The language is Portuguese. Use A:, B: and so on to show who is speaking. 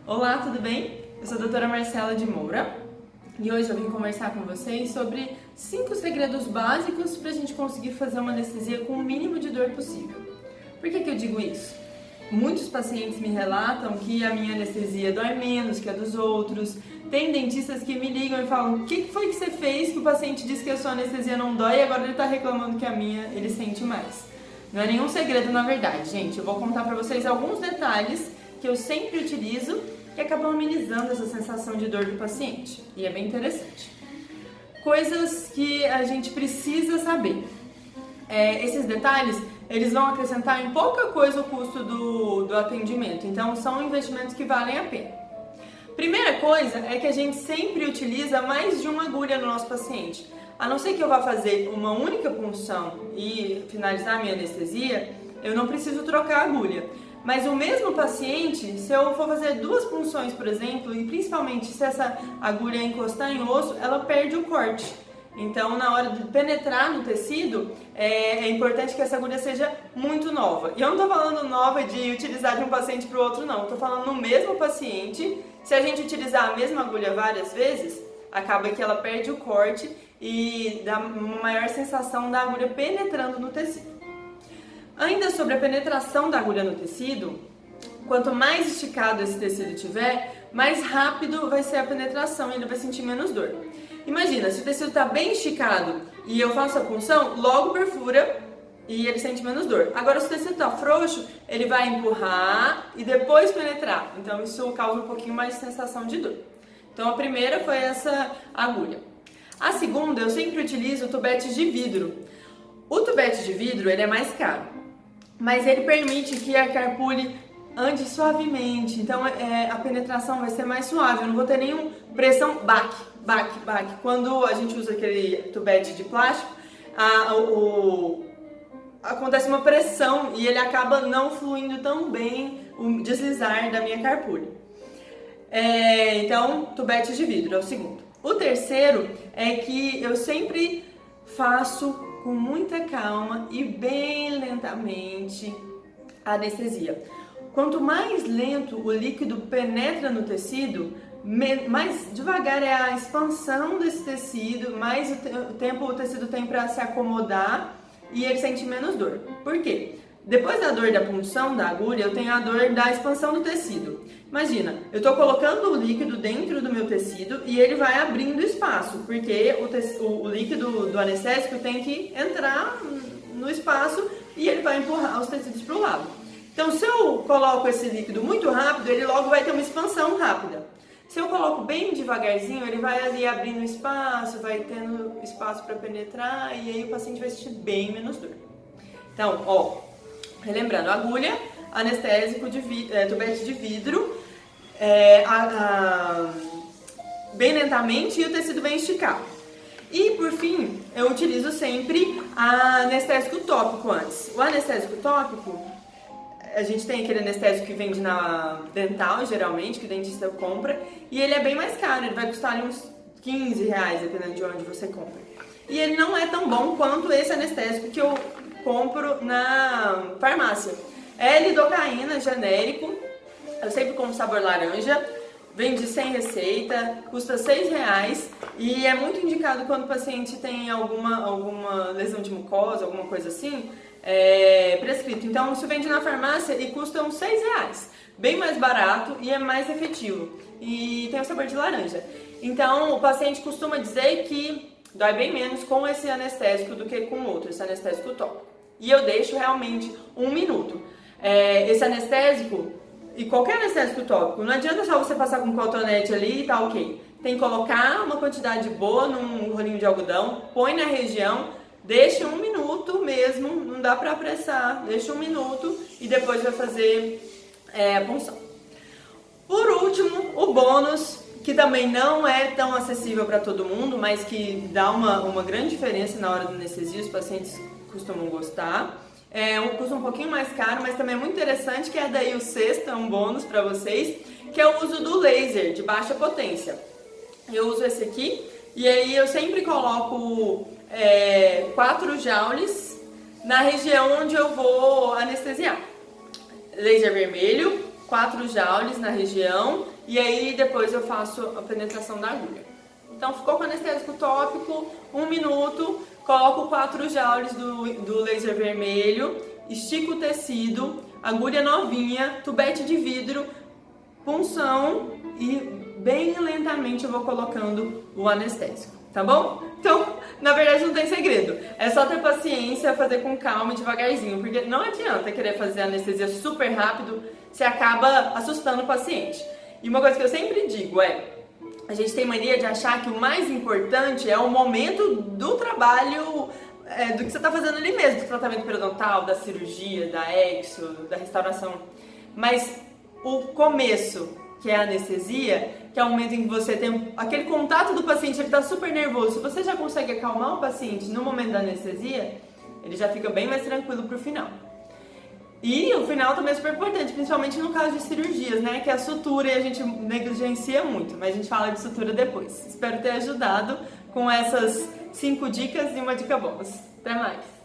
A: Olá, tudo bem? Eu sou a doutora Marcela de Moura e hoje eu vim conversar com vocês sobre 5 segredos básicos para a gente conseguir fazer uma anestesia com o mínimo de dor possível. Por que eu digo isso? Muitos pacientes me relatam que a minha anestesia dói menos que a dos outros. Tem dentistas que me ligam e falam: o que foi que você fez que o paciente disse que a sua anestesia não dói e agora ele está reclamando que a minha ele sente mais? Não é nenhum segredo na verdade, gente. Eu vou contar para vocês alguns detalhes que eu sempre utilizo que acabam amenizando essa sensação de dor do paciente. E é bem interessante. Coisas que a gente precisa saber. Esses detalhes, eles vão acrescentar em pouca coisa o custo do atendimento. Então, são investimentos que valem a pena. Primeira coisa é que a gente sempre utiliza mais de uma agulha no nosso paciente. A não ser que eu vá fazer uma única punção e finalizar a minha anestesia, eu não preciso trocar a agulha. Mas o mesmo paciente, se eu for fazer 2 punções, por exemplo, e principalmente se essa agulha encostar em osso, ela perde o corte. Então, na hora de penetrar no tecido, é importante que essa agulha seja muito nova. E eu não estou falando nova de utilizar de um paciente para o outro, não. Estou falando no mesmo paciente. Se a gente utilizar a mesma agulha várias vezes, acaba que ela perde o corte e dá uma maior sensação da agulha penetrando no tecido. Ainda sobre a penetração da agulha no tecido, quanto mais esticado esse tecido tiver, mais rápido vai ser a penetração e ele vai sentir menos dor. Imagina, se o tecido está bem esticado e eu faço a punção, logo perfura e ele sente menos dor. Agora, se o tecido está frouxo, ele vai empurrar e depois penetrar. Então, isso causa um pouquinho mais de sensação de dor. Então, a primeira foi essa agulha. A segunda, eu sempre utilizo o tubete de vidro. O tubete de vidro, ele é mais caro, mas ele permite que a carpule ande suavemente, então a penetração vai ser mais suave, eu não vou ter nenhuma pressão baque. Quando a gente usa aquele tubete de plástico, acontece uma pressão e ele acaba não fluindo tão bem o deslizar da minha carpule. Então, tubete de vidro é o segundo. O terceiro é que eu sempre faço com muita calma e bem lentamente a anestesia. Quanto mais lento o líquido penetra no tecido, mais devagar é a expansão desse tecido, mais tempo o tecido tem para se acomodar e ele sente menos dor. Por quê? Depois da dor da punção da agulha, eu tenho a dor da expansão do tecido. Imagina, eu estou colocando o líquido dentro do meu tecido e ele vai abrindo espaço, porque o líquido do anestésico tem que entrar no espaço e ele vai empurrar os tecidos para o lado. Então, se eu coloco esse líquido muito rápido, ele logo vai ter uma expansão rápida. Se eu coloco bem devagarzinho, ele vai ali abrindo espaço, vai tendo espaço para penetrar e aí o paciente vai sentir bem menos dor. Então, relembrando, agulha, anestésico, tubete de vidro, bem lentamente e o tecido bem esticado. E por fim, eu utilizo sempre anestésico tópico antes. O anestésico tópico, a gente tem aquele anestésico que vende na dental, geralmente, que o dentista compra, e ele é bem mais caro, ele vai custar ali uns R$15, dependendo de onde você compra. E ele não é tão bom quanto esse anestésico que eu compro na farmácia. É lidocaína genérico, eu sempre compro sabor laranja, vende sem receita, custa R$6 e é muito indicado quando o paciente tem alguma lesão de mucosa, alguma coisa assim, prescrito. Então, isso vende na farmácia e custa uns R$6, bem mais barato e é mais efetivo. E tem o sabor de laranja. Então, o paciente costuma dizer que dói bem menos com esse anestésico do que com outro, esse anestésico tópico. E eu deixo realmente 1 minuto. Esse anestésico, e qualquer anestésico tópico, não adianta só você passar com cotonete ali e tá ok. Tem que colocar uma quantidade boa num rolinho de algodão, põe na região, deixa 1 minuto mesmo, não dá pra apressar, deixa 1 minuto e depois vai fazer a punção. Por último, o bônus, que também não é tão acessível para todo mundo, mas que dá uma grande diferença na hora da anestesia, os pacientes costumam gostar. Custa um pouquinho mais caro, mas também é muito interessante, que é daí o sexto, é um bônus para vocês, que é o uso do laser de baixa potência. Eu uso esse aqui, e aí eu sempre coloco 4 joules na região onde eu vou anestesiar. Laser vermelho, 4 joules na região e aí depois eu faço a penetração da agulha. Então ficou com anestésico tópico, 1 minuto, coloco 4 joules do laser vermelho, estico o tecido, agulha novinha, tubete de vidro, punção e bem lentamente eu vou colocando o anestésico, tá bom? Então, na verdade não tem segredo, é só ter paciência, fazer com calma e devagarzinho, porque não adianta querer fazer anestesia super rápido, você acaba assustando o paciente. E uma coisa que eu sempre digo é, a gente tem mania de achar que o mais importante é o momento do trabalho, do que você está fazendo ali mesmo, do tratamento periodontal, da cirurgia, da exo, da restauração, mas o começo, que é a anestesia, que é o momento em que você tem aquele contato do paciente, ele está super nervoso. Se você já consegue acalmar o paciente no momento da anestesia, ele já fica bem mais tranquilo para o final. E o final também é super importante, principalmente no caso de cirurgias, né? Que é a sutura e a gente negligencia muito, mas a gente fala de sutura depois. Espero ter ajudado com essas 5 dicas e uma dica bônus. Até mais!